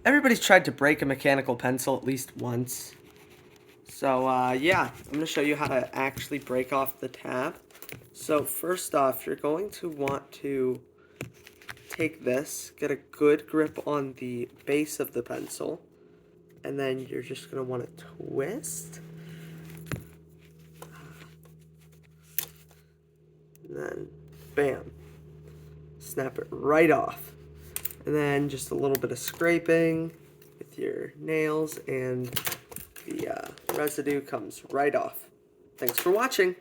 Everybody's tried to break a mechanical pencil at least once. So, yeah, I'm going to show you how to actually break off the tab. So, first off, you're going to want to take this, get a good grip on the base of the pencil, and then you're just going to want to twist. And then, bam, snap it right off. And then just a little bit of scraping with your nails, and the residue comes right off. Thanks for watching.